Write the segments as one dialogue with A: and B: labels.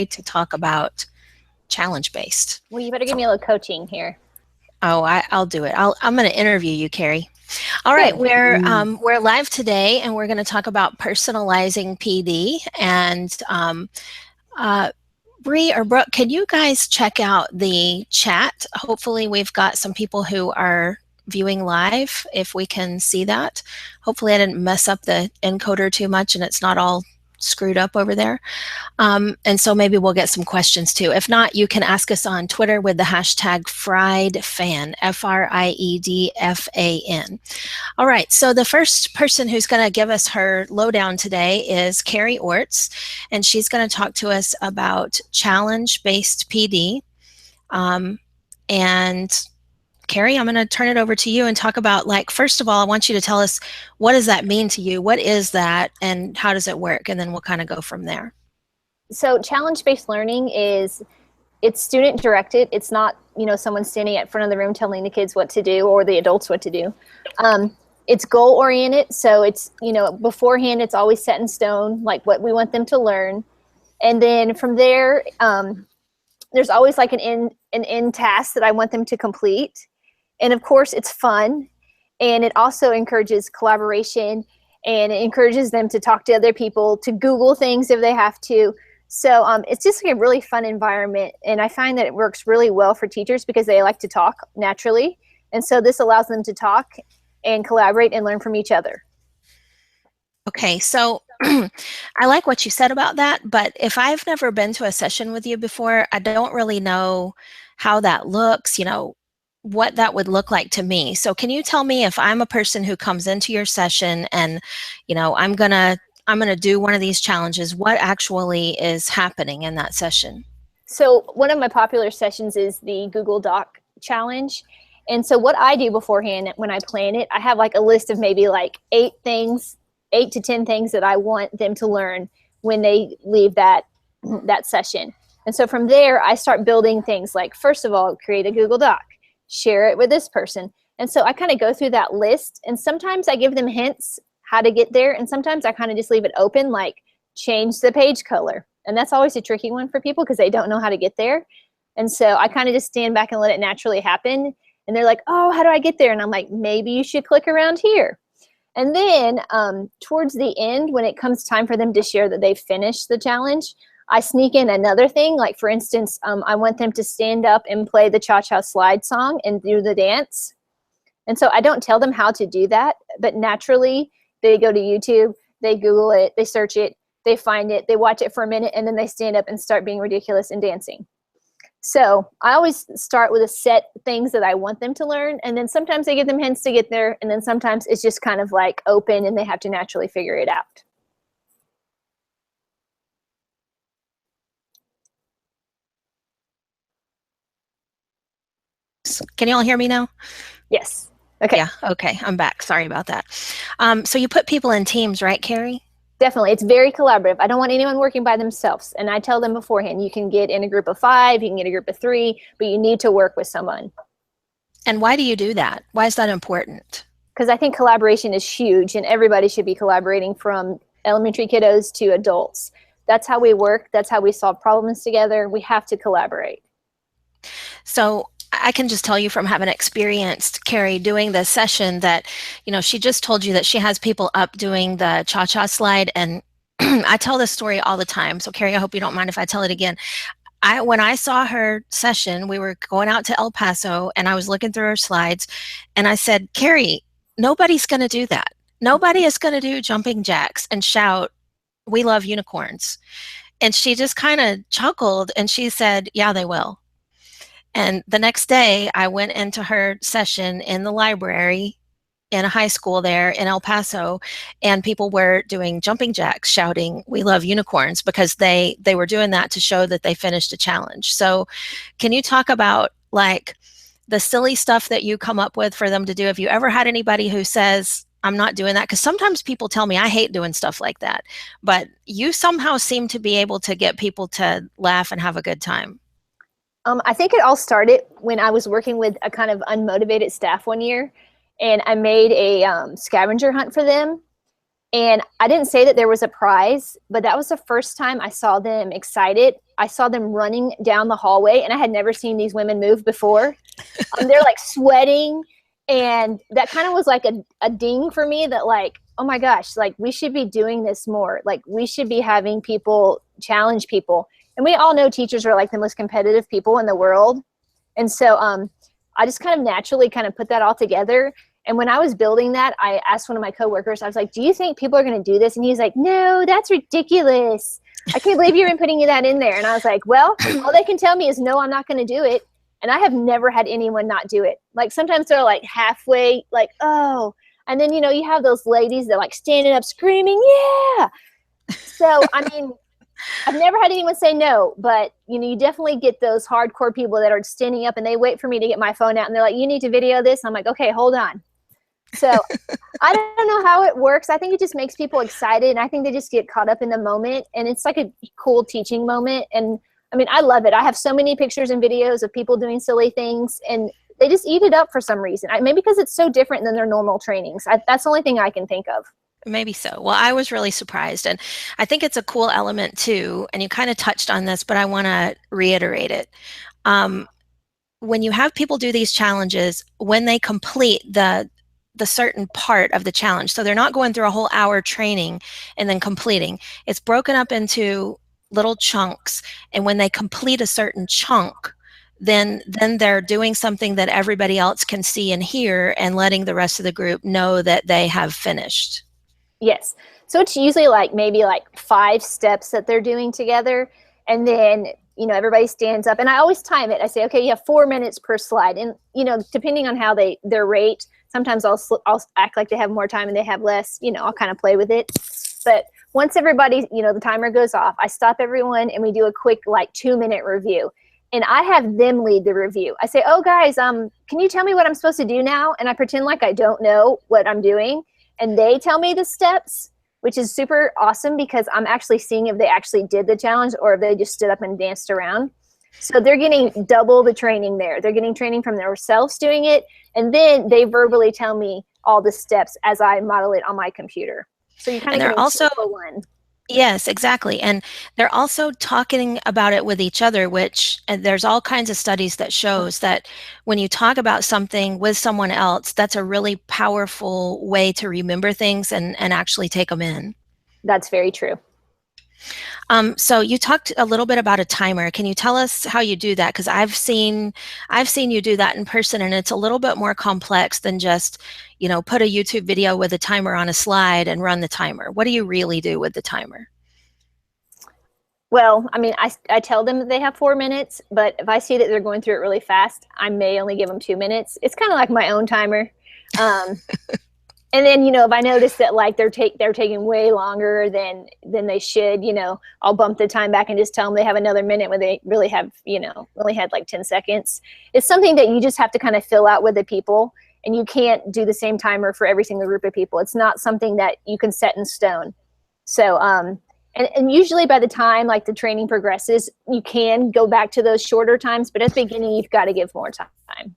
A: to talk about challenge-based.
B: Well, you better give me a little coaching here.
A: Oh, I'll do it. I'm going to interview you, Cari. All right, we're live today, and we're going to talk about personalizing PD. And Bree or Brooke, can you guys check out the chat? Hopefully, we've got some people who are viewing live, if we can see that. Hopefully, I didn't mess up the encoder too much, and it's not all screwed up over there. And so maybe we'll get some questions too. If not, you can ask us on Twitter with the hashtag friEdFan, FRIEDFAN. All right, so the first person who's going to give us her lowdown today is Cari Orts, and she's going to talk to us about challenge-based PD. And Cari, I'm going to turn it over to you and talk about, like, first of all, I want you to tell us, what does that mean to you? What is that, and how does it work? And then we'll kind of go from there.
B: So challenge-based learning it's student directed. It's not, someone standing at front of the room telling the kids what to do or the adults what to do. It's goal oriented. So it's, beforehand, it's always set in stone, like what we want them to learn. And then from there, there's always like an end task that I want them to complete. And of course, it's fun, and it also encourages collaboration, and it encourages them to talk to other people, to Google things if they have to. So it's just like a really fun environment, and I find that it works really well for teachers because they like to talk naturally, and so this allows them to talk and collaborate and learn from each other.
A: Okay, so I like what you said about that, but if I've never been to a session with you before, I don't really know how that looks, what that would look like to me. So can you tell me, if I'm a person who comes into your session and, I'm gonna do one of these challenges, what actually is happening in that session?
B: So one of my popular sessions is the Google Doc challenge. And so what I do beforehand when I plan it, I have like a list of maybe like 8 to 10 things that I want them to learn when they leave that session. And so from there, I start building things like, first of all, create a Google Doc, share it with this person. And so I kind of go through that list, and sometimes I give them hints how to get there, and sometimes I kind of just leave it open, like change the page color. And that's always a tricky one for people because they don't know how to get there. And so I kind of just stand back and let it naturally happen. And they're like, oh, how do I get there? And I'm like, maybe you should click around here. And then towards the end, when it comes time for them to share that they've finished the challenge, I sneak in another thing. Like, for instance, I want them to stand up and play the cha-cha slide song and do the dance. And so I don't tell them how to do that, but naturally they go to YouTube, they Google it, they search it, they find it, they watch it for a minute, and then they stand up and start being ridiculous and dancing. So I always start with a set things that I want them to learn, and then sometimes I give them hints to get there, and then sometimes it's just kind of like open and they have to naturally figure it out.
A: Can you all hear me now?
B: Yes. Okay.
A: Yeah, okay, I'm back. Sorry about that. So you put people in teams, right, Cari?
B: Definitely. It's very collaborative. I don't want anyone working by themselves. And I tell them beforehand, you can get in a group of 5, you can get a group of 3, but you need to work with someone.
A: And why do you do that? Why is that important?
B: Because I think collaboration is huge, and everybody should be collaborating, from elementary kiddos to adults. That's how we work. That's how we solve problems together. We have to collaborate.
A: So I can just tell you from having experienced Cari doing this session that, she just told you that she has people up doing the cha-cha slide. And I tell this story all the time. So Cari, I hope you don't mind if I tell it again. When I saw her session, we were going out to El Paso, and I was looking through her slides, and I said, Cari, nobody's going to do that. Nobody is going to do jumping jacks and shout, "We love unicorns." And she just kind of chuckled, and she said, yeah, they will. And the next day, I went into her session in the library in a high school there in El Paso, and people were doing jumping jacks, shouting, "We love unicorns," because they were doing that to show that they finished a challenge. So can you talk about, like, the silly stuff that you come up with for them to do? Have you ever had anybody who says, I'm not doing that? Because sometimes people tell me I hate doing stuff like that, but you somehow seem to be able to get people to laugh and have a good time.
B: I think it all started when I was working with a kind of unmotivated staff one year, and I made a scavenger hunt for them. And I didn't say that there was a prize, but that was the first time I saw them excited. I saw them running down the hallway, and I had never seen these women move before. They're like sweating, and that kind of was like a ding for me that like, oh my gosh, like we should be doing this more. Like we should be having people challenge people. And we all know teachers are like the most competitive people in the world. And so I just kind of naturally kind of put that all together. And when I was building that, I asked one of my coworkers, I was like, do you think people are going to do this? And he's like, no, that's ridiculous. I can't believe you're even putting that in there. And I was like, well, all they can tell me is, no, I'm not going to do it. And I have never had anyone not do it. Like sometimes they're like halfway, like, oh. And then, you know, you have those ladies that like standing up screaming, yeah. So, I mean, I've never had anyone say no, but you know, you definitely get those hardcore people that are standing up and they wait for me to get my phone out and they're like, you need to video this. I'm like, okay, hold on. So I don't know how it works. I think it just makes people excited, and I think they just get caught up in the moment, and it's like a cool teaching moment. And I mean, I love it. I have so many pictures and videos of people doing silly things, and they just eat it up for some reason. Maybe because it's so different than their normal trainings. That's the only thing I can think of.
A: Maybe so. Well, I was really surprised, and I think it's a cool element too, and you kind of touched on this, but I want to reiterate it. When you have people do these challenges, when they complete the certain part of the challenge, so they're not going through a whole hour training and then completing, it's broken up into little chunks, and when they complete a certain chunk, then they're doing something that everybody else can see and hear, and letting the rest of the group know that they have finished.
B: Yes. So it's usually like maybe like 5 steps that they're doing together. And then, you know, everybody stands up, and I always time it. I say, okay, you have 4 minutes per slide. And, you know, depending on how their rate, sometimes I'll act like they have more time and they have less, you know, I'll kind of play with it. But once everybody, you know, the timer goes off, I stop everyone and we do a quick like 2-minute review. And I have them lead the review. I say, oh guys, can you tell me what I'm supposed to do now? And I pretend like I don't know what I'm doing. And they tell me the steps, which is super awesome because I'm actually seeing if they actually did the challenge or if they just stood up and danced around. So they're getting double the training there. They're getting training from themselves doing it. And then they verbally tell me all the steps as I model it on my computer. So you kind of get also one.
A: Yes, exactly. And they're also talking about it with each other, which, and there's all kinds of studies that shows that when you talk about something with someone else, that's a really powerful way to remember things and actually take them in.
B: That's very true.
A: So you talked a little bit about a timer. Can you tell us how you do that? Because I've seen you do that in person, and it's a little bit more complex than just, you know, put a YouTube video with a timer on a slide and run the timer. What do you really do with the timer?
B: Well, I mean, I tell them that they have 4 minutes, but if I see that they're going through it really fast, I may only give them 2 minutes. It's kind of like my own timer. And then, you know, if I notice that like they're taking way longer than they should, you know, I'll bump the time back and just tell them they have another minute when they really have, you know, only had like 10 seconds. It's something that you just have to kind of fill out with the people, and you can't do the same timer for every single group of people. It's not something that you can set in stone. So, and usually by the time like the training progresses, you can go back to those shorter times, but at the beginning, you've got to give more time.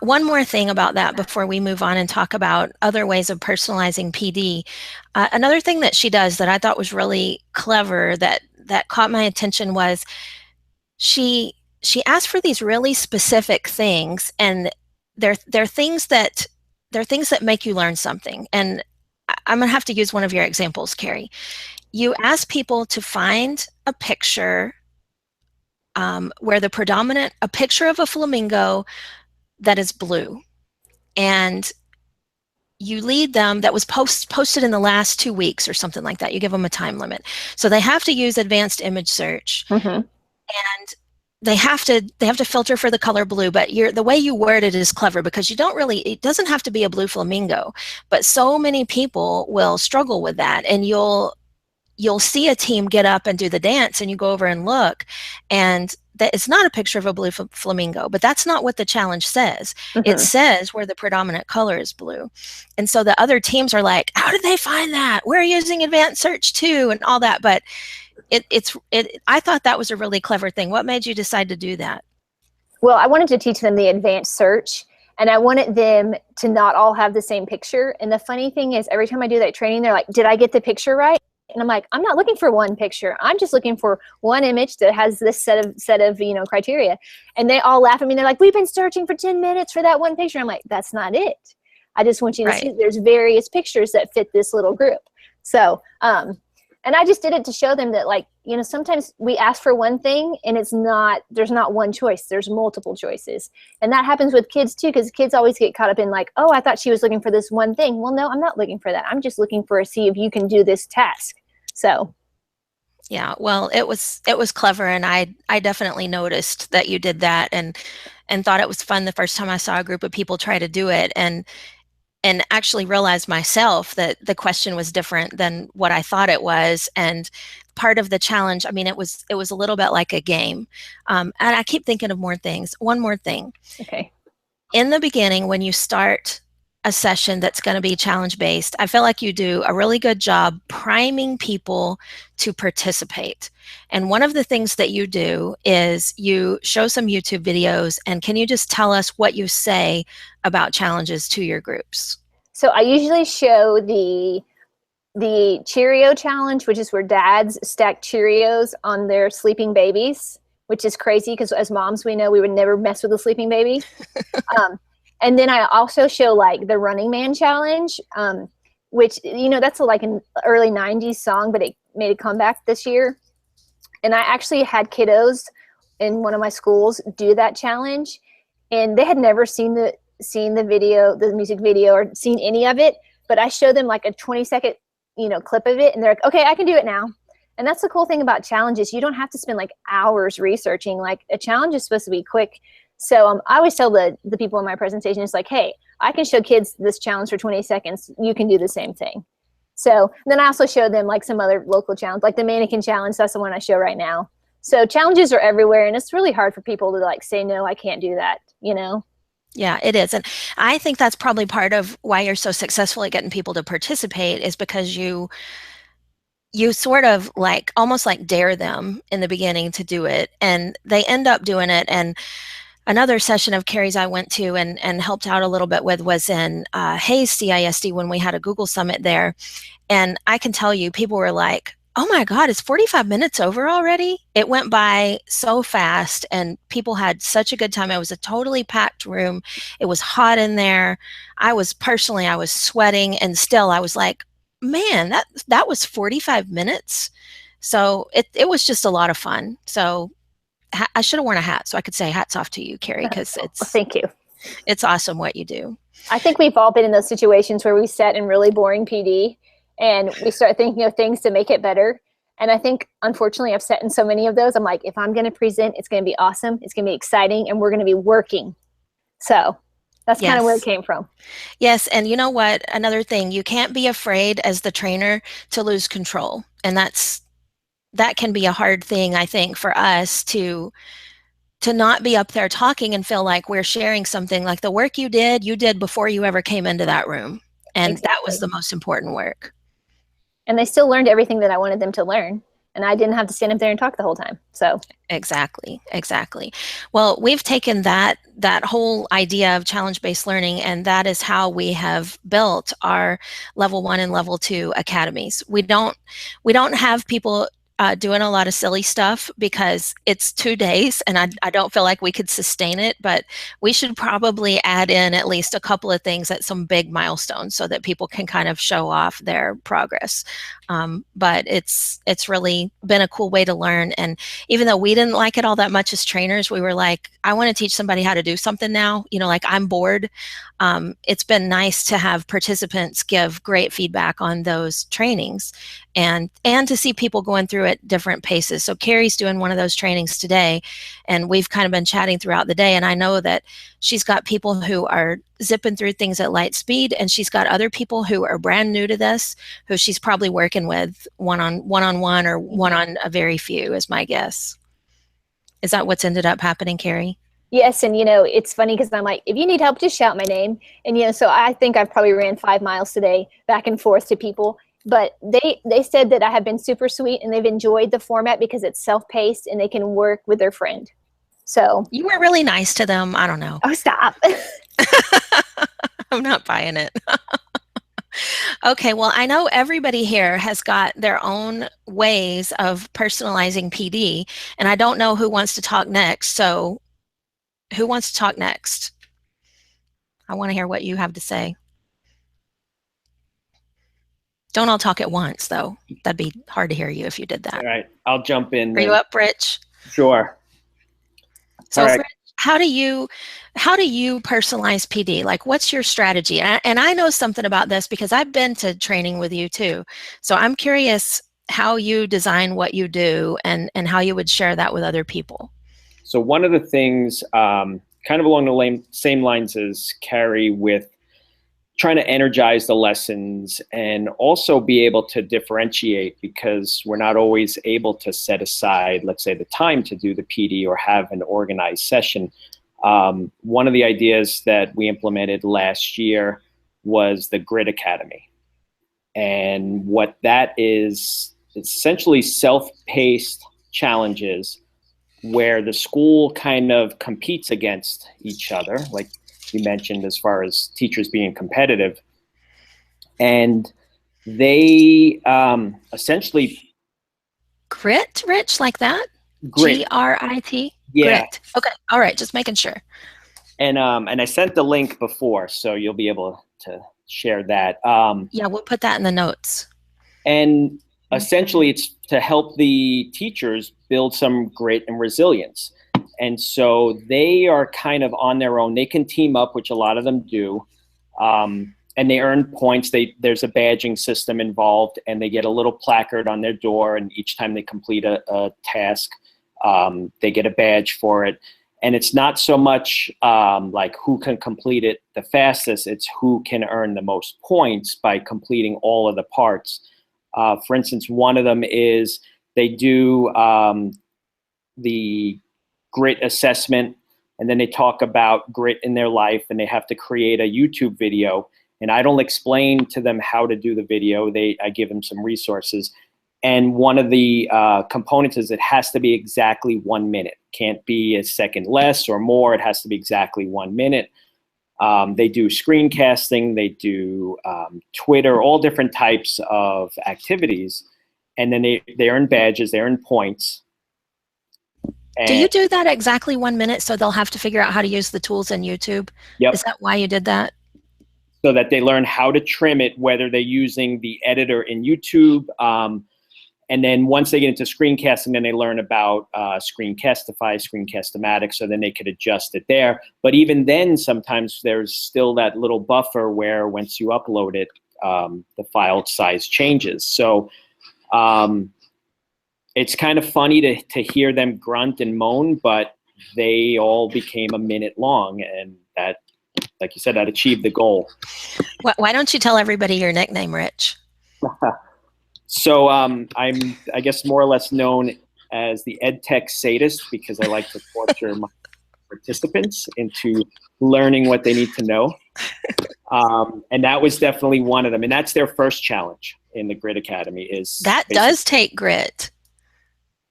A: One more thing about that before we move on and talk about other ways of personalizing PD. Another thing that she does that I thought was really clever that caught my attention was she asked for these really specific things, and they're things that make you learn something. And I'm gonna have to use one of your examples, Cari. You ask people to find a picture where a picture of a flamingo that is blue, and you lead them, that was posted in the last 2 weeks or something like that. You give them a time limit. So they have to use advanced image search, and they have to filter for the color blue, but the way you word it is clever because it doesn't have to be a blue flamingo, but so many people will struggle with that, and you'll see a team get up and do the dance, and you go over and look, and that it's not a picture of a blue flamingo, but that's not what the challenge says. It says where the predominant color is blue. And so the other teams are like, how did they find that? We're using advanced search too, and all that. But I thought that was a really clever thing. What made you decide to do that?
B: Well, I wanted to teach them the advanced search. And I wanted them to not all have the same picture. And the funny thing is, every time I do that training, they're like, did I get the picture right? And I'm like, I'm not looking for one picture. I'm just looking for one image that has this set of criteria. And they all laugh at me. They're like, we've been searching for 10 minutes for that one picture. I'm like, that's not it. I just want you to see there's various pictures that fit this little group. So, and I just did it to show them that, like, sometimes we ask for one thing and there's not one choice. There's multiple choices. And that happens with kids too, because kids always get caught up in like, oh, I thought she was looking for this one thing. Well, no, I'm not looking for that. I'm just looking for see if you can do this task. So.
A: Yeah, well, it was clever, and I definitely noticed that you did that, and thought it was fun the first time I saw a group of people try to do it, and actually realized myself that the question was different than what I thought it was. And part of the challenge, I mean, it was a little bit like a game. And I keep thinking of more things. One more thing.
B: Okay.
A: In the beginning, when you start a session that's going to be challenge based, I feel like you do a really good job priming people to participate. And one of the things that you do is you show some YouTube videos, and can you just tell us what you say about challenges to your groups?
B: So I usually show the Cheerio challenge, which is where dads stack Cheerios on their sleeping babies, which is crazy because as moms, we know we would never mess with a sleeping baby. And then I also show like the Running Man challenge, which, that's like an early 90s song, but it made a comeback this year. And I actually had kiddos in one of my schools do that challenge, and they had never seen the video, the music video, or seen any of it. But I showed them like a 20-second, clip of it, and they're like, okay, I can do it now. And that's the cool thing about challenges. You don't have to spend like hours researching. Like, a challenge is supposed to be quick. So I always tell the people in my presentation, it's like, hey, I can show kids this challenge for 20 seconds. You can do the same thing. So then I also show them like some other local challenge, like the mannequin challenge. That's the one I show right now. So challenges are everywhere, and it's really hard for people to like say, no, I can't do that,
A: Yeah, it is. And I think that's probably part of why you're so successful at getting people to participate, is because you sort of like almost like dare them in the beginning to do it, and they end up doing it. And another session of Cari's I went to and helped out a little bit with was in Hayes CISD when we had a Google Summit there. And I can tell you, people were like, oh my God, it's 45 minutes over already? It went by so fast, and people had such a good time. It was a totally packed room. It was hot in there. I was sweating, and still I was like, man, that was 45 minutes. So it was just a lot of fun. So I should have worn a hat so I could say hats off to you, Cari, because
B: thank you.
A: It's awesome what you do.
B: I think we've all been in those situations where we sat in really boring PD and we start thinking of things to make it better. And I think, unfortunately, I've sat in so many of those. I'm like, if I'm going to present, it's going to be awesome. It's going to be exciting, and we're going to be working. So that's kind of where it came from.
A: Yes. And you know what? Another thing, you can't be afraid as the trainer to lose control. And that can be a hard thing, I think, for us to not be up there talking and feel like we're sharing something. Like the work you did before you ever came into that room. And That was the most important work.
B: And they still learned everything that I wanted them to learn. And I didn't have to stand up there and talk the whole time. So
A: exactly. Well, we've taken that whole idea of challenge-based learning, and that is how we have built our level 1 and level 2 academies. We don't have people doing a lot of silly stuff because it's 2 days, and I don't feel like we could sustain it, but we should probably add in at least a couple of things at some big milestones so that people can kind of show off their progress. But it's really been a cool way to learn. And even though we didn't like it all that much as trainers, we were like, I want to teach somebody how to do something now. Like, I'm bored. It's been nice to have participants give great feedback on those trainings, and to see people going through at different paces. So Cari's doing one of those trainings today, and we've kind of been chatting throughout the day. And I know that she's got people who are zipping through things at light speed, and she's got other people who are brand new to this, who she's probably working with one-on-one or one on a very few, is my guess. Is that what's ended up happening, Cari?
B: Yes, and it's funny because I'm like, if you need help, just shout my name. And so I think I've probably ran 5 miles today back and forth to people. But they said that I have been super sweet, and they've enjoyed the format because it's self-paced and they can work with their friend. So
A: you were really nice to them. I don't know.
B: Oh, stop.
A: I'm not buying it. Okay, well, I know everybody here has got their own ways of personalizing PD, and I don't know who wants to talk next. So, who wants to talk next? I want to hear what you have to say. Don't all talk at once, though. That'd be hard to hear you if you did
C: All
A: that.
C: right, I'll jump in
A: Are you
C: then.
A: up, Rich?
C: Sure. All
A: So,
C: right.
A: Rich, how do you personalize PD? Like, what's your strategy? And I know something about this because I've been to training with you too. So I'm curious how you design what you do and how you would share that with other people.
C: So one of the things, kind of along the same lines as Cari, with trying to energize the lessons and also be able to differentiate, because we're not always able to set aside, let's say, the time to do the PD or have an organized session. One of the ideas that we implemented last year was the Grid Academy. And what that is, it's essentially self-paced challenges where the school kind of competes against each other, like you mentioned, as far as teachers being competitive. And they essentially
A: Grit, Rich, like that?
C: grit.
A: Grit?
C: Yeah.
A: Grit. Okay. All right. Just making sure.
C: And I sent the link before, so you'll be able to share that.
A: Yeah, we'll put that in the notes.
C: And essentially, it's to help the teachers build some grit and resilience. And so they are kind of on their own. They can team up, which a lot of them do, and they earn points. There's a badging system involved, and they get a little placard on their door. And each time they complete a task, they get a badge for it. And it's not so much like who can complete it the fastest, it's who can earn the most points by completing all of the parts. For instance, one of them is they do the grit assessment, and then they talk about grit in their life, and they have to create a YouTube video. And I don't explain to them how to do the video. I give them some resources. And one of the components is it has to be exactly 1 minute. Can't be a second less or more. It has to be exactly 1 minute. They do screencasting. They do Twitter, all different types of activities. And then they earn badges. They earn points. And
A: do you do that exactly 1 minute so they'll have to figure out how to use the tools in YouTube?
C: Yep.
A: Is that why you did that?
C: So that they learn how to trim it, whether they're using the editor in YouTube. And then once they get into screencasting, then they learn about Screencastify, Screencast-O-Matic, so then they could adjust it there. But even then, sometimes there's still that little buffer where once you upload it, the file size changes. So it's kind of funny to hear them grunt and moan, but they all became a minute long, and that, like you said, that achieved the goal.
A: Why don't you tell everybody your nickname, Rich?
C: So I'm, I guess, more or less known as the EdTech sadist, because I like to torture my participants into learning what they need to know. And that was definitely one of them. And that's their first challenge in the Grit Academy.
A: That does take grit.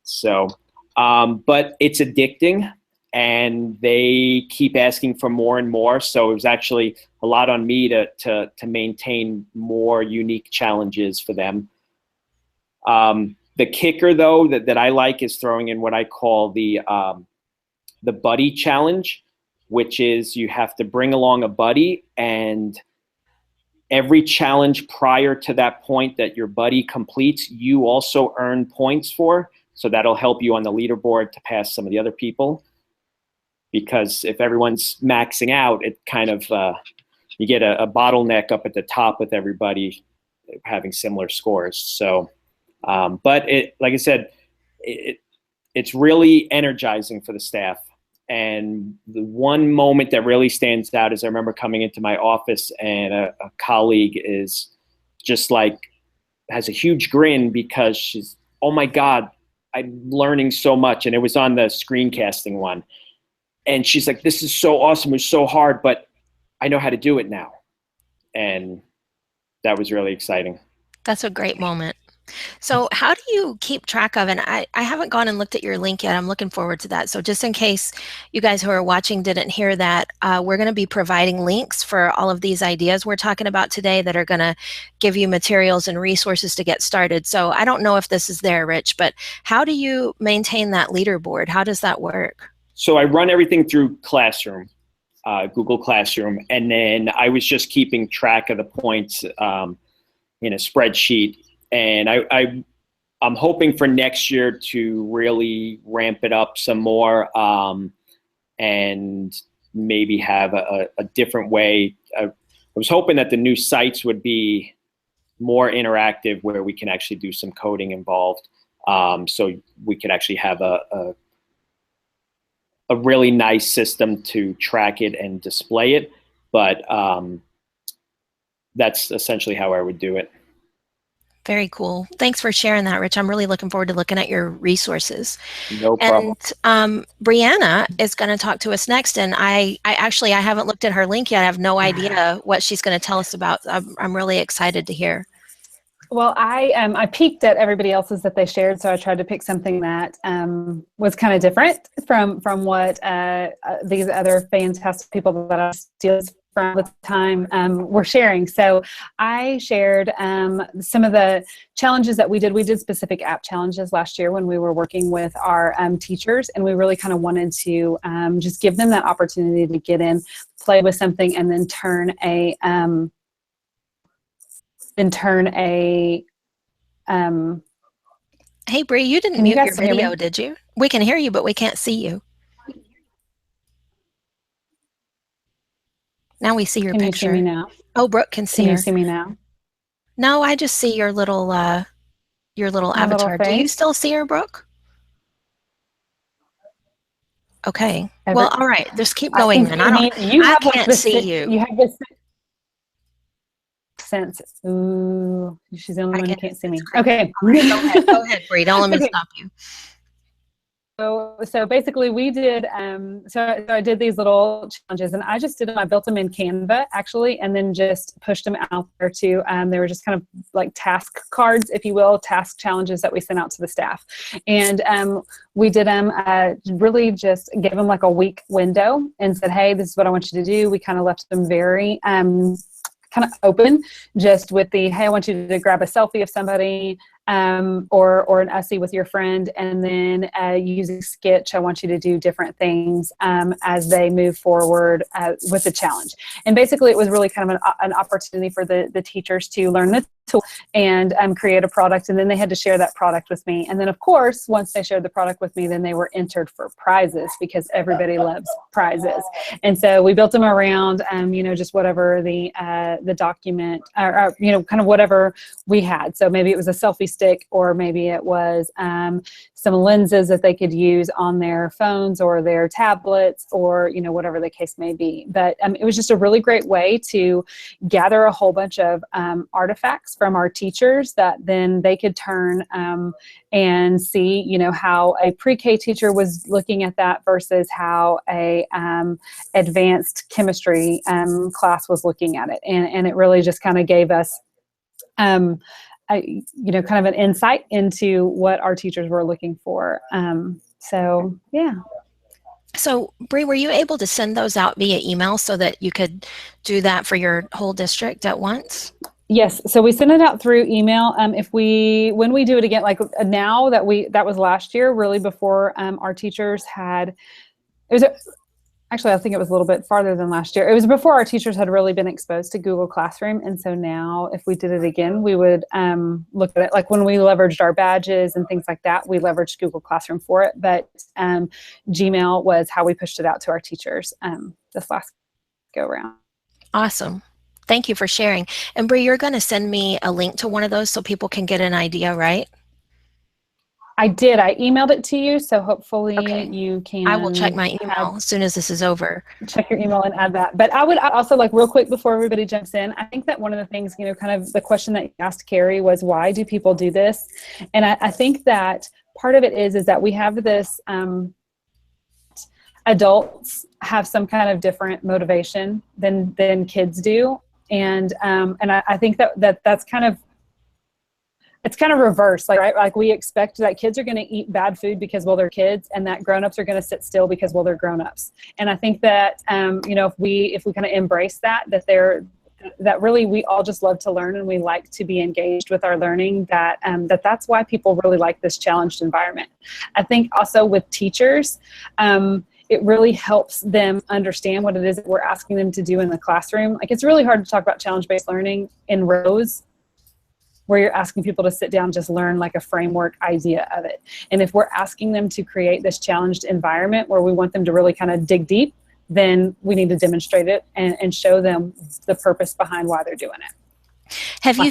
C: So, but it's addicting, and they keep asking for more and more. So it was actually a lot on me to maintain more unique challenges for them. The kicker, though, that I like is throwing in what I call the buddy challenge, which is you have to bring along a buddy, and every challenge prior to that point that your buddy completes, you also earn points for. So that'll help you on the leaderboard to pass some of the other people. Because if everyone's maxing out, it kind of, you get a bottleneck up at the top with everybody having similar scores. So, but like I said, it's really energizing for the staff. And the one moment that really stands out is I remember coming into my office, and a colleague is just like, has a huge grin because she's, oh my God, I'm learning so much. And it was on the screencasting one. And she's like, this is so awesome. It's so hard, but I know how to do it now. And that was really exciting.
A: That's a great moment. So how do you keep track of, and I haven't gone and looked at your link yet. I'm looking forward to that. So just in case you guys who are watching didn't hear that, we're going to be providing links for all of these ideas we're talking about today that are going to give you materials and resources to get started. So I don't know if this is there, Rich, but how do you maintain that leaderboard? How does that work?
C: So I run everything through Classroom, Google Classroom, and then I was just keeping track of the points in a spreadsheet. And I'm hoping for next year to really ramp it up some more, and maybe have a different way. I was hoping that the new sites would be more interactive, where we can actually do some coding involved, so we could actually have a really nice system to track it and display it. But that's essentially how I would do it.
A: Very cool. Thanks for sharing that, Rich. I'm really looking forward to looking at your resources.
C: No problem.
A: And Brianna is going to talk to us next. And I haven't looked at her link yet. I have no idea what she's going to tell us about. I'm really excited to hear.
D: Well, I peeked at everybody else's that they shared, so I tried to pick something that was kind of different from what these other fantastic people that I steal from the time were sharing. So I shared some of the challenges that we did. We did specific app challenges last year when we were working with our teachers, and we really kind of wanted to just give them that opportunity to get in, play with something, and then turn a
A: Hey, Bree, you didn't mute your video, did you? We can hear you, but we can't see you. Now we see your picture.
D: Can you see me now?
A: Oh, Brooke can see her.
D: Can you see me now?
A: No, I just see your little avatar. Do you still see her, Brooke? Okay. Well, all right. Just keep going then. I can't see you.
D: You have this sense. Ooh, she's the only one who can't see me. Okay.
A: Right, go ahead, Bree. Don't let me stop you.
D: So basically we did, so I did these little challenges, and I just did them. I built them in Canva actually, and then just pushed them out there to, they were just kind of like task cards, if you will, task challenges that we sent out to the staff. And we did them, really just gave them like a week window and said, hey, this is what I want you to do. We kind of left them very, kind of open, just with the, hey, I want you to grab a selfie of somebody, or an essay with your friend, and then using Sketch, I want you to do different things as they move forward with the challenge. And basically it was really kind of an opportunity for the teachers to learn the tool and create a product, and then they had to share that product with me. And then of course, once they shared the product with me, then they were entered for prizes, because everybody loves prizes. And so we built them around, just whatever the document, or kind of whatever we had. So maybe it was a selfie stick, or maybe it was some lenses that they could use on their phones or their tablets, or whatever the case may be. But it was just a really great way to gather a whole bunch of artifacts from our teachers that then they could turn and see how a pre-K teacher was looking at that versus how a advanced chemistry class was looking at it. And it really just kind of gave us kind of an insight into what our teachers were looking for. So yeah.
A: So Bree, were you able to send those out via email so that you could do that for your whole district at once?
D: Yes, so we send it out through email. When we do it again, like now that was last year, really before our teachers had, actually, I think it was a little bit farther than last year. It was before our teachers had really been exposed to Google Classroom. And so now if we did it again, we would look at it like when we leveraged our badges and things like that, we leveraged Google Classroom for it. But Gmail was how we pushed it out to our teachers this last go around.
A: Awesome. Thank you for sharing. And Bree, you're going to send me a link to one of those so people can get an idea, right?
D: I did. I emailed it to you, so hopefully you can.
A: I will check my email as soon as this is over.
D: Check your email and add that. But I would also, like, real quick before everybody jumps in, I think that one of the things, kind of the question that you asked Cari was, why do people do this? And I think that part of it is that we have this, adults have some kind of different motivation than kids do. And I think that's kind of, it's kind of reverse, like, right? Like, we expect that kids are going to eat bad food because, well, they're kids, and that grown-ups are going to sit still because, well, they're grown-ups. And I think that, you know, if we kind of embrace that really we all just love to learn, and we like to be engaged with our learning, that's why people really like this challenged environment. I think also with teachers, it really helps them understand what it is that we're asking them to do in the classroom. Like, it's really hard to talk about challenge-based learning in rows where you're asking people to sit down, just learn like a framework idea of it. And if we're asking them to create this challenged environment where we want them to really kind of dig deep, then we need to demonstrate it and show them the purpose behind why they're doing it.
A: Have you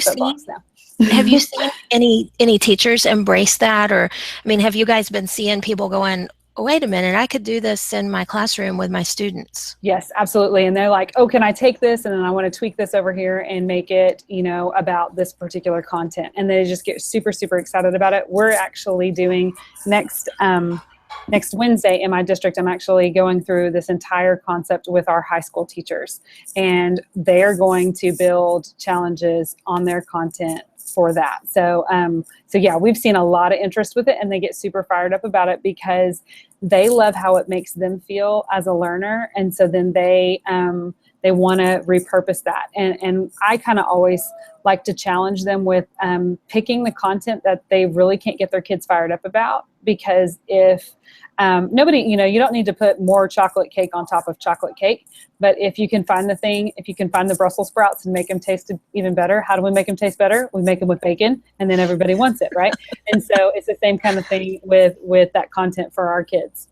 A: seen any teachers embrace that? Or, I mean, have you guys been seeing people going, oh, wait a minute, I could do this in my classroom with my students?
D: Yes, absolutely. And they're like, oh, can I take this and then I want to tweak this over here and make it, you know, about this particular content. And they just get super, super excited about it. We're actually doing next Wednesday in my district, I'm actually going through this entire concept with our high school teachers, and they're going to build challenges on their content for that. So yeah, we've seen a lot of interest with it, and they get super fired up about it because they love how it makes them feel as a learner. And so then they want to repurpose that. And I kind of always like to challenge them with picking the content that they really can't get their kids fired up about, because if nobody, you know, you don't need to put more chocolate cake on top of chocolate cake, but if you can find the Brussels sprouts and make them taste even better, how do we make them taste better? We make them with bacon, and then everybody wants it, right? And so it's the same kind of thing with that content for our kids.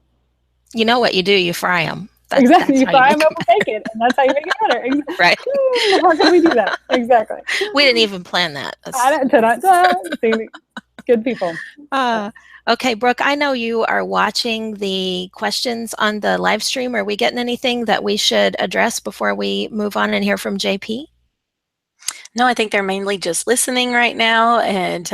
A: You know what you do? You fry them.
D: Exactly. You fry them up with bacon, and that's how you make it better. Exactly.
A: Right.
D: How can we do that? Exactly.
A: We didn't even plan that.
D: See, good people.
A: Okay, Brooke, I know you are watching the questions on the live stream. Are we getting anything that we should address before we move on and hear from JP?
E: No, I think they're mainly just listening right now, and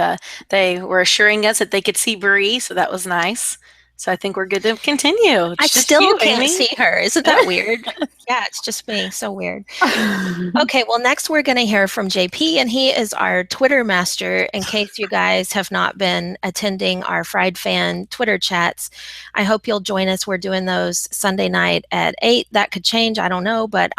E: they were assuring us that they could see Bree, so that was nice. So I think we're good to continue.
A: I still can't see her. Isn't that weird? Yeah, it's just me. So weird. Okay, well, next we're going to hear from JP, and he is our Twitter master. In case you guys have not been attending our Fried Fan Twitter chats, I hope you'll join us. We're doing those Sunday night at 8. That could change. I don't know. But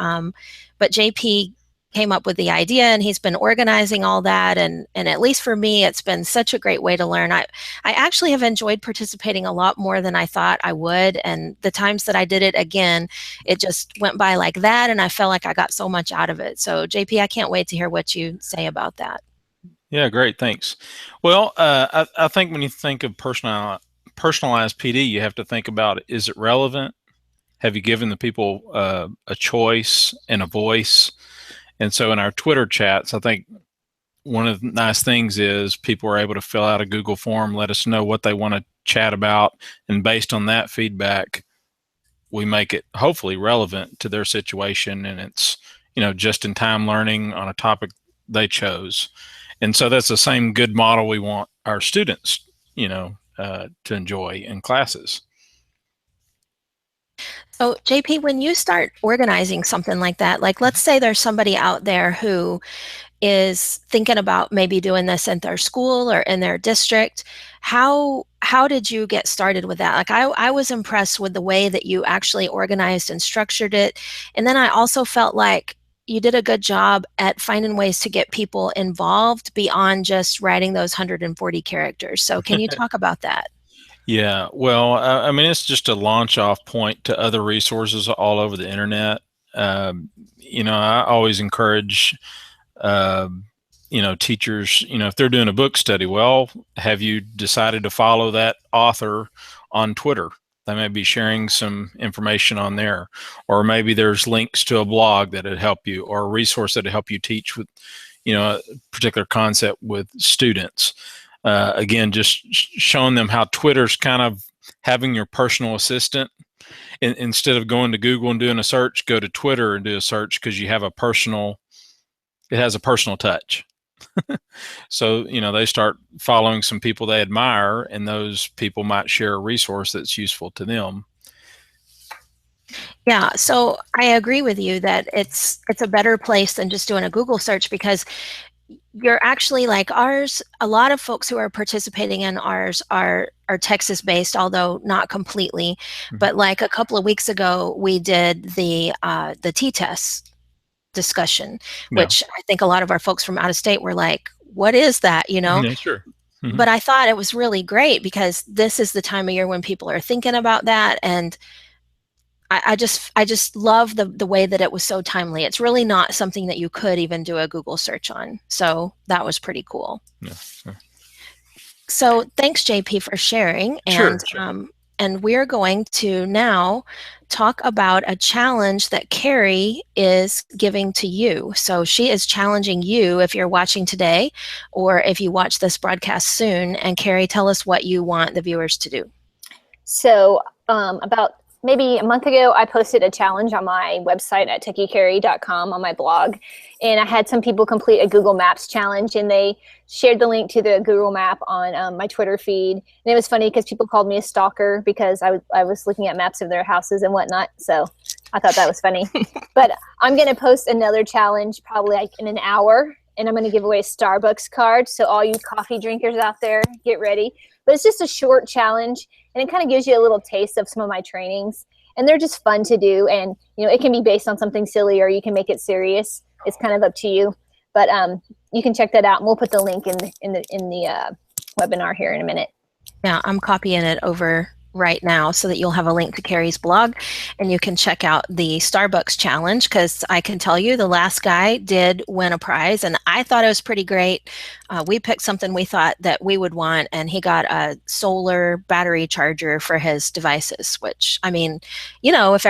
A: JP came up with the idea, and he's been organizing all that, and at least for me, it's been such a great way to learn. I actually have enjoyed participating a lot more than I thought I would, and the times that I did it again, it just went by like that, and I felt like I got so much out of it. So JP, I can't wait to hear what you say about that.
F: Yeah, great, thanks. Well, I think when you think of personalized PD, you have to think about, is it relevant? Have you given the people a choice and a voice? And so in our Twitter chats, I think one of the nice things is people are able to fill out a Google form, let us know what they want to chat about, and based on that feedback, we make it hopefully relevant to their situation, and it's, you know, just in time learning on a topic they chose. And so that's the same good model we want our students, you know, to enjoy in classes.
A: So JP, when you start organizing something like that, like let's say there's somebody out there who is thinking about maybe doing this in their school or in their district, how did you get started with that? Like I was impressed with the way that you actually organized and structured it. And then I also felt like you did a good job at finding ways to get people involved beyond just writing those 140 characters. So can you talk about that?
F: Yeah, well, I mean, it's just a launch off point to other resources all over the internet. You know, I always encourage, you know, teachers, you know, if they're doing a book study, well, have you decided to follow that author on Twitter? They may be sharing some information on there, or maybe there's links to a blog that would help you, or a resource that would help you teach with, you know, a particular concept with students. Again, just showing them how Twitter's kind of having your personal assistant. Instead of going to Google and doing a search, go to Twitter and do a search, because you have it has a personal touch. So, you know, they start following some people they admire, and those people might share a resource that's useful to them.
A: Yeah, so I agree with you that it's a better place than just doing a Google search, because you're actually like ours. A lot of folks who are participating in ours are Texas based, although not completely. But like a couple of weeks ago, we did the t-test discussion, which I think a lot of our folks from out of state were like, what is that, you know?
F: Yeah, sure.
A: But I thought it was really great because this is the time of year when people are thinking about that. And I just love the way that it was so timely. It's really not something that you could even do a Google search on. So that was pretty cool.
F: Yeah.
A: So thanks, JP, for sharing.
F: Sure,
A: And we're going to now talk about a challenge that Cari is giving to you. So she is challenging you if you're watching today or if you watch this broadcast soon. And Cari, tell us what you want the viewers to do.
B: So about maybe a month ago, I posted a challenge on my website at techiecari.com on my blog. And I had some people complete a Google Maps challenge, and they shared the link to the Google map on my Twitter feed. And it was funny because people called me a stalker because I was looking at maps of their houses and whatnot. So I thought that was funny. But I'm going to post another challenge probably like in an hour, and I'm going to give away a Starbucks card. So all you coffee drinkers out there, get ready. But it's just a short challenge, and it kind of gives you a little taste of some of my trainings. And they're just fun to do. And, you know, it can be based on something silly or you can make it serious. It's kind of up to you. But you can check that out, and we'll put the link in the webinar here in a minute.
A: Yeah, I'm copying it over right now so that you'll have a link to Cari's blog and you can check out the Starbucks challenge, because I can tell you the last guy did win a prize and I thought it was pretty great. We picked something we thought that we would want, and he got a solar battery charger for his devices, which, I mean, you know, if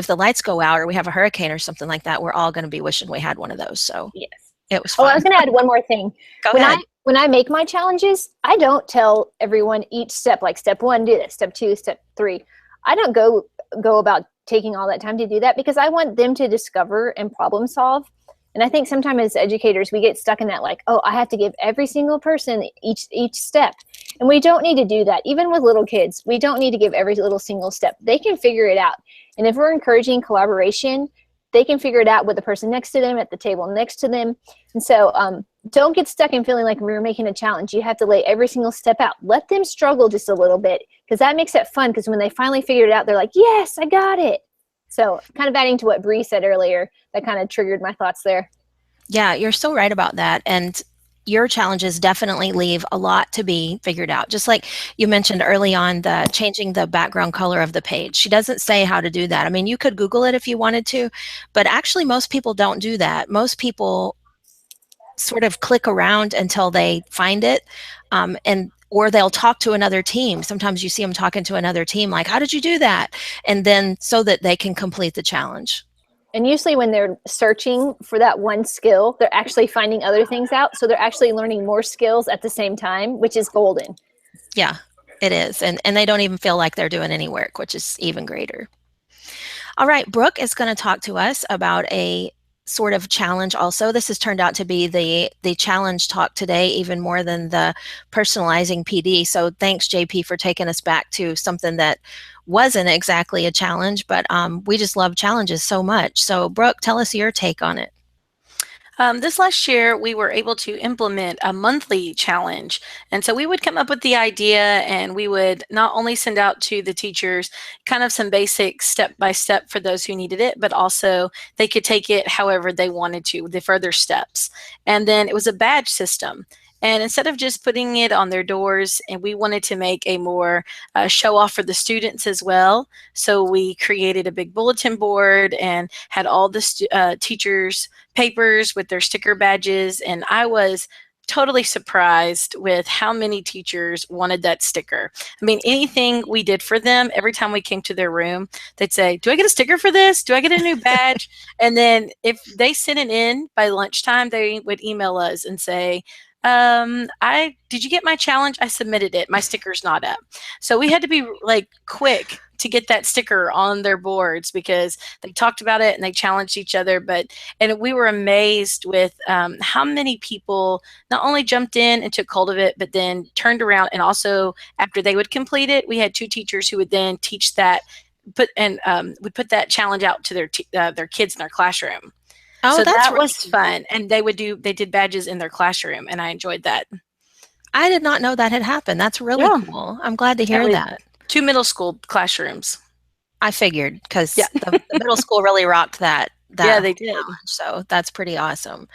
A: the lights go out or we have a hurricane or something like that, we're all going to be wishing we had one of those. So
B: yes,
A: it was fun.
B: Oh, I was going to add one more thing.
A: Go ahead.
B: When I make my challenges, I don't tell everyone each step, like step 1, do this, step 2, step 3. I don't go about taking all that time to do that because I want them to discover and problem solve. And I think sometimes as educators, we get stuck in that like, oh, I have to give every single person each step. And we don't need to do that. Even with little kids, we don't need to give every little single step. They can figure it out. And if we're encouraging collaboration, they can figure it out with the person next to them, at the table next to them. And so don't get stuck in feeling like we're making a challenge. You have to lay every single step out. Let them struggle just a little bit, because that makes it fun, because when they finally figure it out, they're like, yes, I got it. So kind of adding to what Bree said earlier, that kind of triggered my thoughts there.
A: Yeah, you're so right about that. And your challenges definitely leave a lot to be figured out. Just like you mentioned early on, the changing the background color of the page. She doesn't say how to do that. I mean, you could Google it if you wanted to, but actually most people don't do that. Most people sort of click around until they find it, or they'll talk to another team. Sometimes you see them talking to another team like, how did you do that? And then so that they can complete the challenge.
B: And usually when they're searching for that one skill, they're actually finding other things out. So they're actually learning more skills at the same time, which is golden.
A: Yeah, it is. And they don't even feel like they're doing any work, which is even greater. All right, Brooke is going to talk to us about a sort of challenge also. This has turned out to be the challenge talk today, even more than the personalizing PD. So thanks, JP, for taking us back to something that wasn't exactly a challenge, but we just love challenges so much. So Brooke, tell us your take on it.
E: This last year, we were able to implement a monthly challenge. And so we would come up with the idea, and we would not only send out to the teachers kind of some basic step-by-step for those who needed it, but also they could take it however they wanted to, the further steps. And then it was a badge system. And instead of just putting it on their doors, and we wanted to make a more show off for the students as well. So we created a big bulletin board and had all the teachers' papers with their sticker badges. And I was totally surprised with how many teachers wanted that sticker. I mean, anything we did for them, every time we came to their room, they'd say, do I get a sticker for this? Do I get a new badge? And then if they sent it in by lunchtime, they would email us and say, did you get my challenge? I submitted it. My sticker's not up. So we had to be like quick to get that sticker on their boards because they talked about it and they challenged each other. And we were amazed with how many people not only jumped in and took hold of it, but then turned around, and also after they would complete it, we had 2 teachers who would then teach that, would put that challenge out to their kids in their classroom.
A: Oh,
E: So
A: that's
E: that
A: really
E: was fun. And they did badges in their classroom, and I enjoyed that.
A: I did not know that had happened. That's really
E: Yeah.
A: cool. I'm glad to
E: Yeah,
A: hear that.
E: 2 middle school classrooms.
A: I figured
E: Yeah.
A: because the middle school really rocked that
E: Yeah,
A: whole
E: they did.
A: challenge. So that's pretty awesome.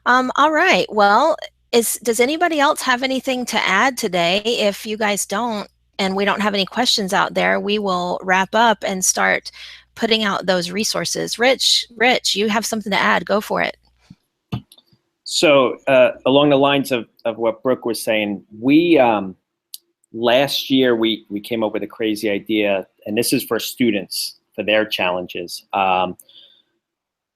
A: All right. Well, does anybody else have anything to add today? If you guys don't, and we don't have any questions out there, we will wrap up and start putting out those resources. Rich, you have something to add. Go for it.
C: So along the lines of what Brooke was saying, we last year we came up with a crazy idea, and this is for students for their challenges.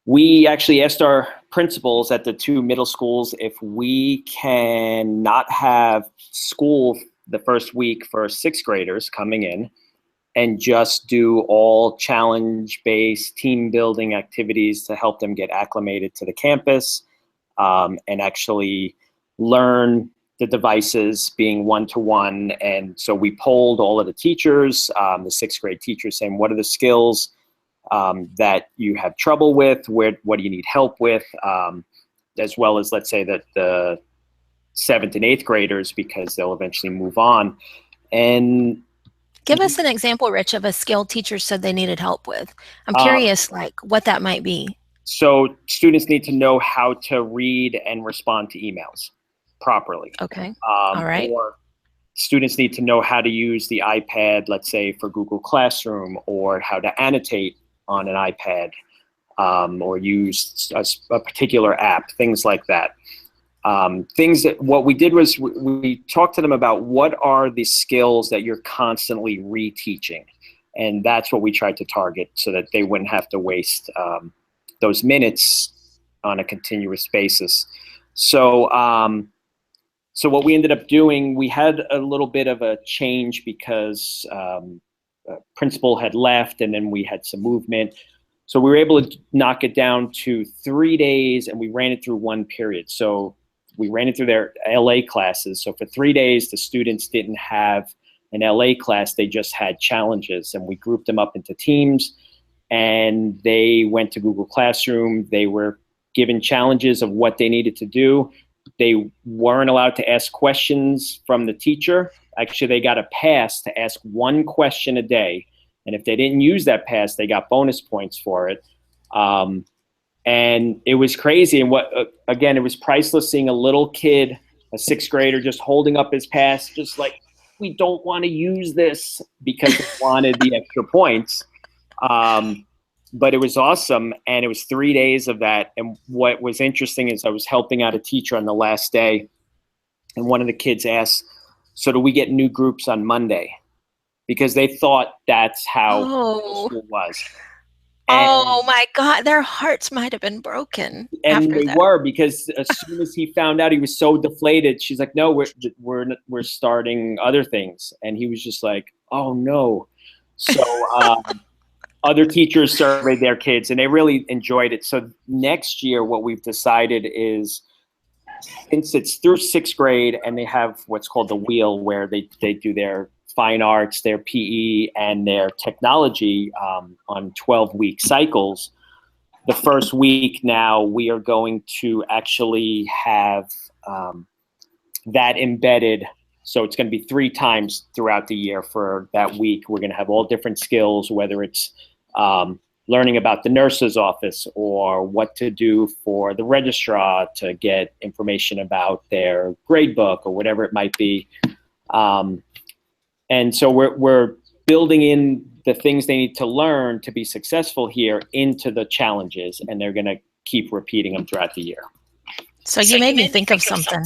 C: We actually asked our principals at the 2 middle schools if we can not have school the first week for 6th graders coming in and just do all challenge-based team building activities to help them get acclimated to the campus, and actually learn the devices being one-to-one. And so we polled all of the teachers, the 6th grade teachers, saying, what are the skills that you have trouble with? What do you need help with? As well as, let's say, that the 7th and 8th graders, because they'll eventually move on. And
A: give us an example, Rich, of a skill teacher said they needed help with. I'm curious, like what that might be.
C: So students need to know how to read and respond to emails properly.
A: Okay. All right.
C: Or students need to know how to use the iPad, let's say for Google Classroom, or how to annotate on an iPad, or use a particular app, things like that. What we did was we talked to them about what are the skills that you're constantly reteaching. And that's what we tried to target so that they wouldn't have to waste those minutes on a continuous basis. So, so what we ended up doing, we had a little bit of a change because principal had left, and then we had some movement. So we were able to knock it down to 3 days, and we ran it through one period. So we ran it through their LA classes. So for 3 days, the students didn't have an LA class, they just had challenges, and we grouped them up into teams. And they went to Google Classroom. They were given challenges of what they needed to do. They weren't allowed to ask questions from the teacher. Actually, they got a pass to ask one question a day. And if they didn't use that pass, they got bonus points for it. And it was crazy. And again, it was priceless seeing a little kid, a 6th grader, just holding up his pass, just like, we don't want to use this, because they wanted the extra points. But it was awesome, and it was 3 days of that. And what was interesting is I was helping out a teacher on the last day, and one of the kids asked, so do we get new groups on Monday? Because they thought that's how school was. And,
A: oh my God, their hearts might have been broken.
C: And they were, because as soon as he found out, he was so deflated. She's like, no, we're starting other things. And he was just like, oh no. So other teachers surveyed their kids, and they really enjoyed it. So next year, what we've decided is, since it's through 6th grade, and they have what's called the wheel, where they do their fine arts, their PE, and their technology on 12-week cycles. The first week now, we are going to actually have that embedded. So it's going to be 3 times throughout the year for that week. We're going to have all different skills, whether it's learning about the nurse's office, or what to do for the registrar to get information about their grade book, or whatever it might be. And so we're building in the things they need to learn to be successful here into the challenges, and they're going to keep repeating them throughout the year.
A: So you made me think of something.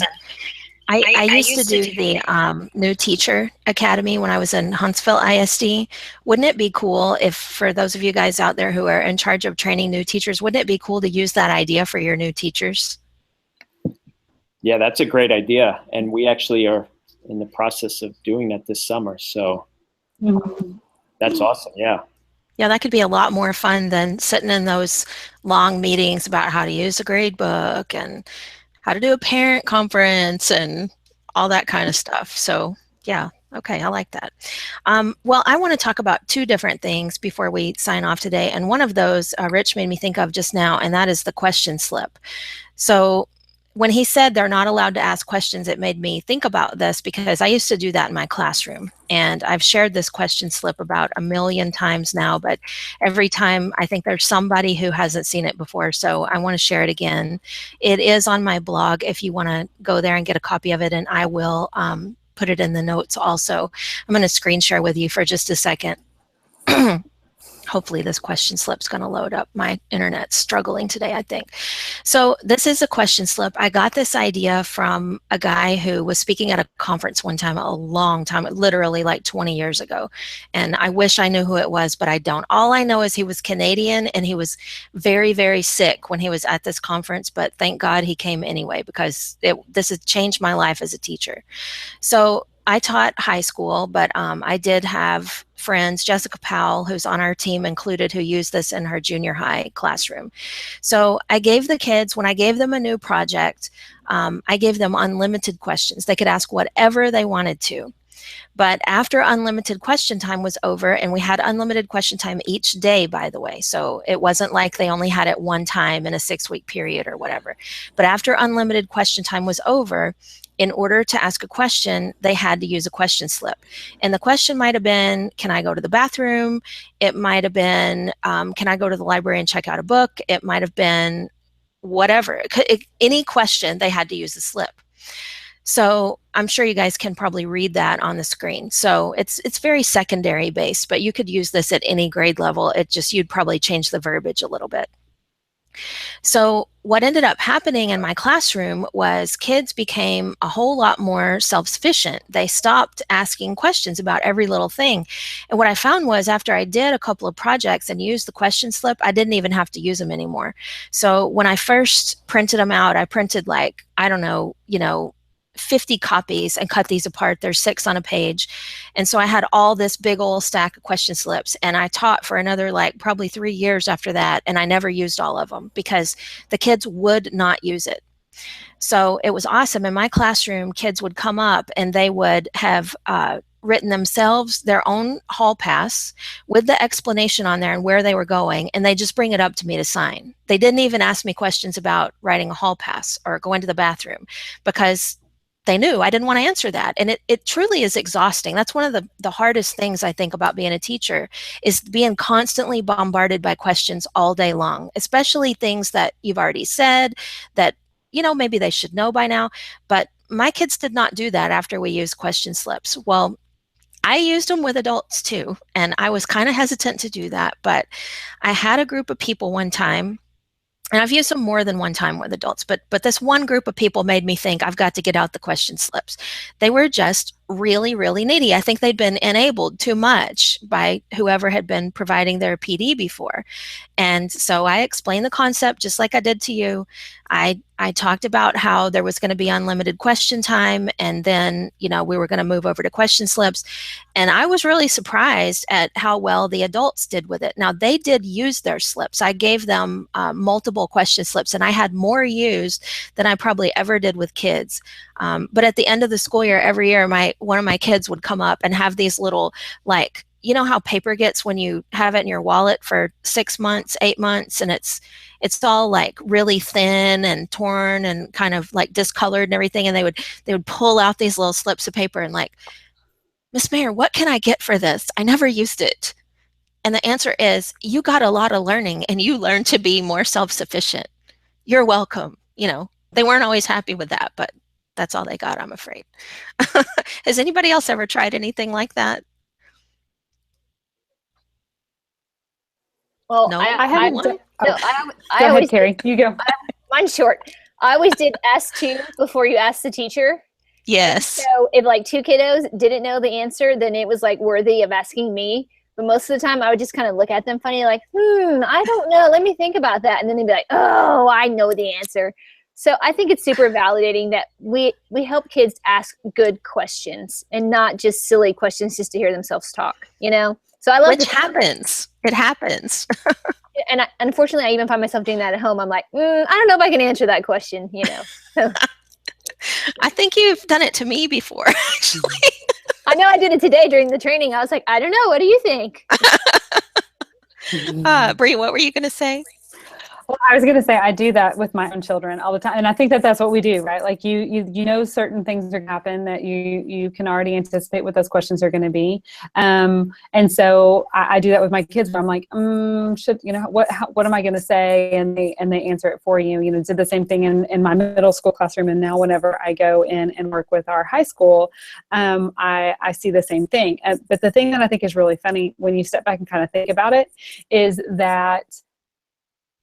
A: I used to do the New Teacher Academy when I was in Huntsville ISD. Wouldn't it be cool if, for those of you guys out there who are in charge of training new teachers, wouldn't it be cool to use that idea for your new teachers?
C: Yeah, that's a great idea. And we actually are in the process of doing that this summer. So that's awesome. Yeah.
A: Yeah, that could be a lot more fun than sitting in those long meetings about how to use a grade book and how to do a parent conference and all that kind of stuff. So yeah, Okay, I like that. Well, I want to talk about two different things before we sign off today. And one of those Rich made me think of just now, and that is the question slip. So when he said they're not allowed to ask questions, it made me think about this because I used to do that in my classroom. And I've shared this question slip about 1,000,000 times now, but every time I think there's somebody who hasn't seen it before. So I want to share it again. It is on my blog if you want to go there and get a copy of it, and I will put it in the notes also. I'm going to screen share with you for just a second. Hopefully this question slip's going to load up. My internet's struggling today, I think. So this is a question slip. I got this idea from a guy who was speaking at a conference one time, a long time, literally like 20 years ago. And I wish I knew who it was, but I don't. All I know is he was Canadian and he was very, very sick when he was at this conference, but thank God he came anyway because this has changed my life as a teacher. So I taught high school, but I did have friends, Jessica Powell, who's on our team included, who used this in her junior high classroom. So I gave the kids, when I gave them a new project, I gave them unlimited questions. They could ask whatever they wanted to. But after unlimited question time was over, and we had unlimited question time each day, by the way, so it wasn't like they only had it one time in a 6-week period or whatever. But after unlimited question time was over, in order to ask a question, they had to use a question slip. And the question might have been, can I go to the bathroom? It might have been, can I go to the library and check out a book? It might have been whatever. Any question, they had to use the slip. So I'm sure you guys can probably read that on the screen. So it's very secondary based, but you could use this at any grade level. You'd probably change the verbiage a little bit. So what ended up happening in my classroom was kids became a whole lot more self-sufficient. They stopped asking questions about every little thing. And what I found was after I did a couple of projects and used the question slip, I didn't even have to use them anymore. So when I first printed them out, I printed like, I don't know, 50 copies and cut these apart. There's 6 on a page. And so I had all this big old stack of question slips, and I taught for another probably 3 years after that. And I never used all of them because the kids would not use it. So it was awesome. In my classroom, kids would come up and they would have written themselves their own hall pass with the explanation on there and where they were going, and they just bring it up to me to sign. They didn't even ask me questions about writing a hall pass or going to the bathroom because they knew I didn't want to answer that. And it truly is exhausting. That's one of the hardest things I think about being a teacher is being constantly bombarded by questions all day long, especially things that you've already said that, maybe they should know by now. But my kids did not do that after we used question slips. Well, I used them with adults too, and I was kind of hesitant to do that, but I had a group of people one time. And I've used them more than one time with adults, but this one group of people made me think I've got to get out the question slips. They were just really, really needy. I think they'd been enabled too much by whoever had been providing their PD before. And so I explained the concept just like I did to you. I talked about how there was going to be unlimited question time, and then, we were going to move over to question slips. And I was really surprised at how well the adults did with it. Now, they did use their slips. I gave them multiple question slips, and I had more used than I probably ever did with kids. But at the end of the school year, every year, one of my kids would come up and have these little, how paper gets when you have it in your wallet for 6 months, 8 months, and it's all really thin and torn and kind of discolored and everything. And they would pull out these little slips of paper and Miss Mayer, what can I get for this? I never used it. And the answer is, you got a lot of learning and you learned to be more self-sufficient. You're welcome. They weren't always happy with that, but that's all they got, I'm afraid. Has anybody else ever tried anything like that?
B: Well,
A: no,
B: I haven't.
D: Go ahead, Cari. You go.
B: Mine's short. I always did ask 2 before you ask the teacher.
A: Yes.
B: So if 2 kiddos didn't know the answer, then it was worthy of asking me. But most of the time I would just kind of look at them funny, I don't know. Let me think about that. And then they'd be like, oh, I know the answer. So I think it's super validating that we help kids ask good questions and not just silly questions just to hear themselves talk, So I love
A: Which happens. It happens.
B: And unfortunately, I even find myself doing that at home. I'm like, I don't know if I can answer that question, So.
A: I think you've done it to me before, actually.
B: I know I did it today during the training. I was like, I don't know. What do you think?
A: Bree, what were you going to say?
D: Well, I was going to say I do that with my own children all the time, and I think that that's what we do, right? Like you know, certain things are going to happen that you can already anticipate what those questions are going to be, and so I do that with my kids. Where I'm like, what am I going to say? And they answer it for you. You know, did the same thing in my middle school classroom, and now whenever I go in and work with our high school, I see the same thing. But the thing that I think is really funny when you step back and kind of think about it is that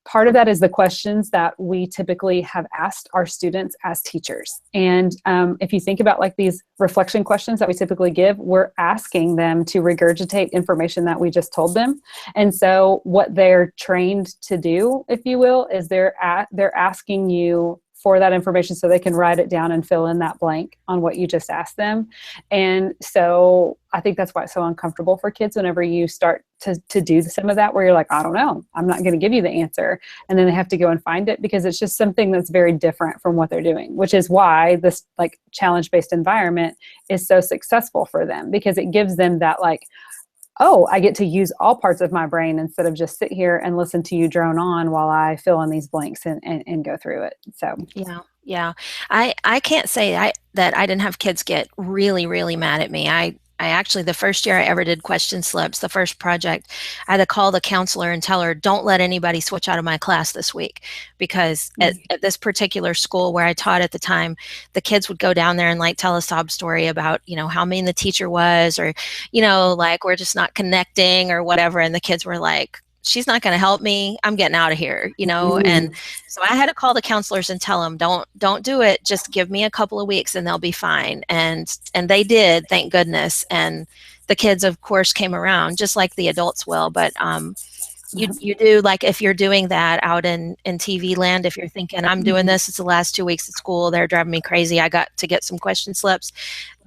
D: part of that is the questions that we typically have asked our students as teachers. And if you think about like these reflection questions that we typically give, we're asking them to regurgitate information that we just told them. And so what they're trained to do, if you will, is they're asking you for that information so they can write it down and fill in that blank on what you just asked them. And so I think that's why it's so uncomfortable for kids whenever you start to do some of that, where you're like, I don't know, I'm not going to give you the answer. And then they have to go and find it, because it's just something that's very different from what they're doing, which is why this like challenge-based environment is so successful for them, because it gives them that like, oh, I get to use all parts of my brain instead of just sit here and listen to you drone on while I fill in these blanks and go through it. So
A: yeah. I can't say that I didn't have kids get really, really mad at me. I actually, the first year I ever did question slips, the first project, I had to call the counselor and tell her, don't let anybody switch out of my class this week. Because at this particular school where I taught at the time, the kids would go down there and like tell a sob story about, you know, how mean the teacher was, or, you know, like we're just not connecting or whatever. And the kids were like, she's not going to help me. I'm getting out of here, you know? And so I had to call the counselors and tell them, don't do it. Just give me a couple of weeks and they'll be fine. And they did, thank goodness. And the kids, of course, came around just like the adults will. But you do, like, if you're doing that out in TV land, if you're thinking, I'm doing this, it's the last 2 weeks of school, they're driving me crazy, I got to get some question slips.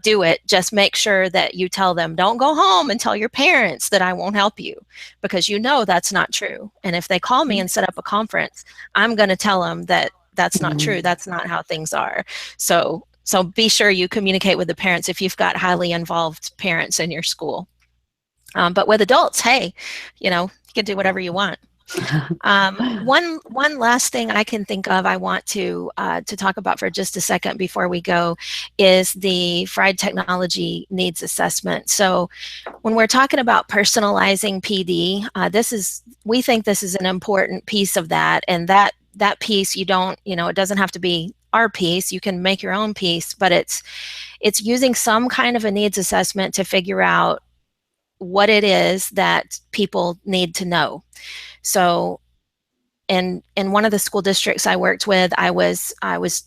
A: Do it. Just make sure that you tell them, don't go home and tell your parents that I won't help you, because you know that's not true. And if they call me and set up a conference, I'm going to tell them that that's not true. That's not how things are. So be sure you communicate with the parents if you've got highly involved parents in your school. But with adults, hey, you know, you can do whatever you want. One last thing I can think of I want to talk about for just a second before we go is the friEdTechnology needs assessment. So when we're talking about personalizing PD, we think this is an important piece of that, and that piece, you don't, you know, it doesn't have to be our piece. You can make your own piece, but it's using some kind of a needs assessment to figure out what it is that people need to know. So in one of the school districts I worked with, I was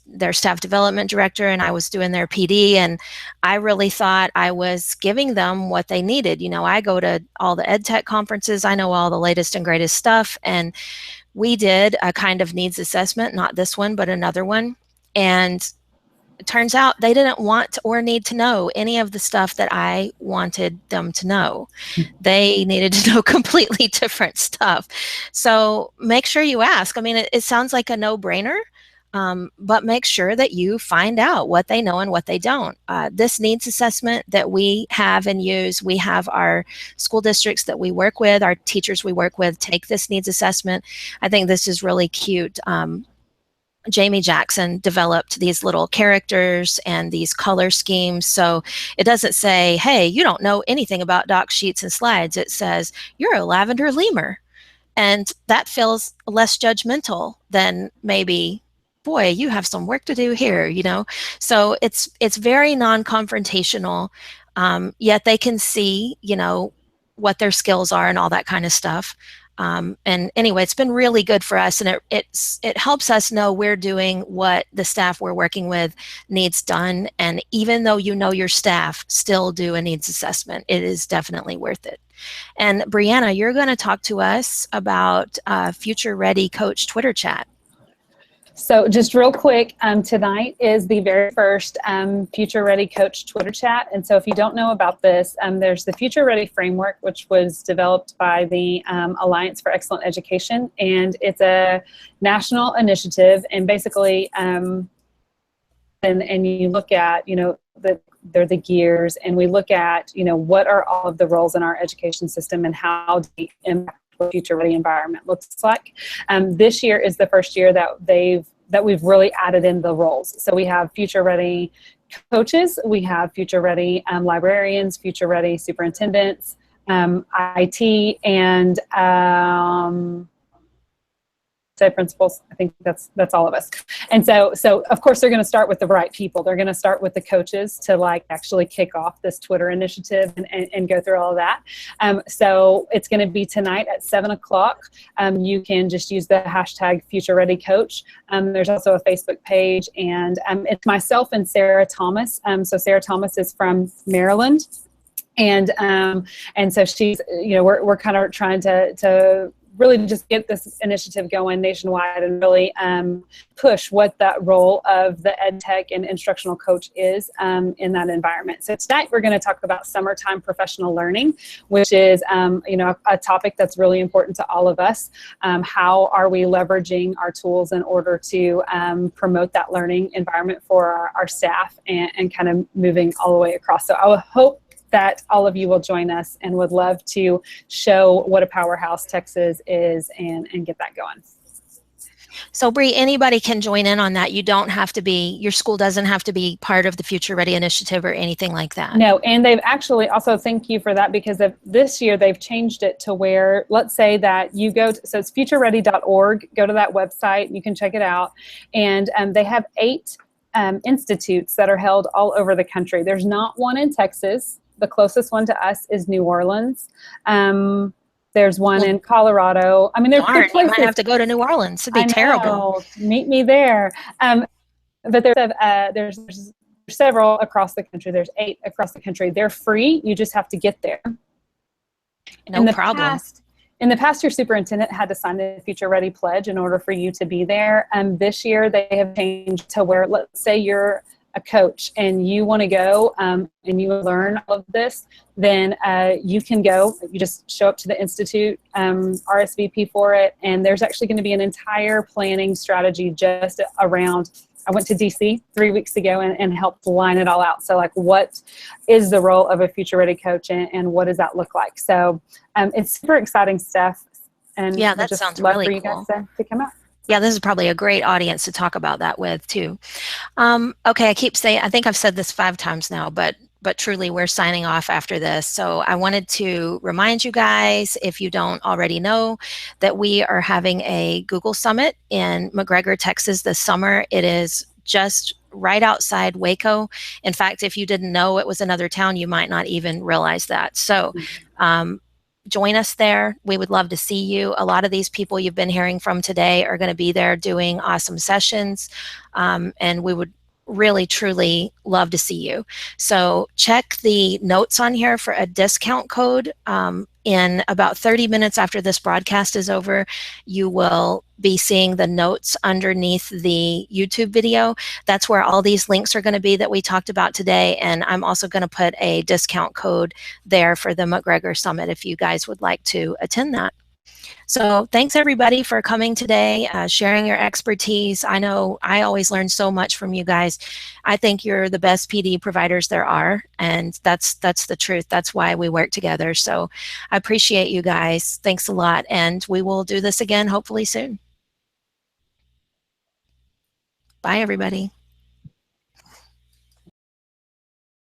A: their staff development director, and I was doing their PD, and I really thought I was giving them what they needed. You know, I go to all the EdTech conferences, I know all the latest and greatest stuff, and we did a kind of needs assessment, not this one, but another one. And it turns out they didn't want or need to know any of the stuff that I wanted them to know. They needed to know completely different stuff. So make sure you ask. I mean, it sounds like a no-brainer, but make sure that you find out what they know and what they don't. This needs assessment that we have and use, we have our school districts that we work with, our teachers we work with take this needs assessment. I think this is really cute. Jamie Jackson developed these little characters and these color schemes. So it doesn't say, hey, you don't know anything about doc sheets and slides. It says, you're a lavender lemur. And that feels less judgmental than maybe, boy, you have some work to do here, you know? So it's very non-confrontational, yet they can see, you know, what their skills are and all that kind of stuff. And anyway, it's been really good for us, and it helps us know we're doing what the staff we're working with needs done. And even though you know your staff, still do a needs assessment. It is definitely worth it. And Brianna, you're going to talk to us about Future Ready Coach Twitter chat.
D: So just real quick, tonight is the very first Future Ready Coach Twitter chat. And so if you don't know about this, there's the Future Ready framework, which was developed by the Alliance for Excellent Education. And it's a national initiative. And basically, and you look at, you know, they're the gears, and we look at, what are all of the roles in our education system and how they impact what future ready environment looks like. This year is the first year that we've really added in the roles. So we have future ready coaches, we have future ready librarians, future ready superintendents, IT, and say principals. I think that's all of us. And so of course they're going to start with the right people. They're going to start with the coaches to actually kick off this Twitter initiative and go through all of that. So it's going to be tonight at 7:00. You can just use the hashtag FutureReadyCoach. There's also a Facebook page, and it's myself and Sarah Thomas. So Sarah Thomas is from Maryland, and so she's, we're kind of trying to really just get this initiative going nationwide and really push what that role of the ed tech and instructional coach is in that environment. So tonight we're going to talk about summertime professional learning, which is a topic that's really important to all of us. How are we leveraging our tools in order to promote that learning environment for our staff, and kind of moving all the way across. So I would hope that all of you will join us, and would love to show what a powerhouse Texas is and get that going.
A: So Bree, anybody can join in on that. You don't have to be, your school doesn't have to be part of the Future Ready initiative or anything like that.
D: No, and they've actually also, thank you for that, because this year they've changed it to where, let's say that you go to, so it's futureready.org, go to that website, you can check it out, and they have 8 institutes that are held all over the country. There's not one in Texas. The closest one to us is New Orleans. There's one in Colorado. I mean, there's places.
A: You might have to go to New Orleans. It'd be terrible.
D: Meet me there. But there's several across the country. There's 8 across the country. They're free. You just have to get there.
A: No problem.
D: In the past, your superintendent had to sign the Future Ready Pledge in order for you to be there. This year, they have changed to where, let's say you're a coach and you want to go and you learn all of this, then you can go. You just show up to the Institute, RSVP for it, and there's actually going to be an entire planning strategy just around. I went to DC 3 weeks ago and helped line it all out. So what is the role of a Future Ready coach, and what does that look like? So it's super exciting stuff. And
A: yeah, that sounds really cool.
D: You guys to come out.
A: Yeah, this is probably a great audience to talk about that with too. Okay, I keep saying, I think I've said this 5 times now, but truly we're signing off after this. So I wanted to remind you guys, if you don't already know, that we are having a Google Summit in McGregor, Texas this summer. It is just right outside Waco. In fact, if you didn't know it was another town, you might not even realize that. So join us there. We would love to see you. A lot of these people you've been hearing from today are going to be there doing awesome sessions, and we would really, truly love to see you. So check the notes on here for a discount code. In about 30 minutes after this broadcast is over, you will be seeing the notes underneath the YouTube video. That's where all these links are going to be that we talked about today. And I'm also going to put a discount code there for the McGregor Summit if you guys would like to attend that. So thanks everybody for coming today, sharing your expertise. I know I always learn so much from you guys. I think you're the best PD providers there are, and that's the truth. That's why we work together. So I appreciate you guys. Thanks a lot, and we will do this again hopefully soon. Bye everybody.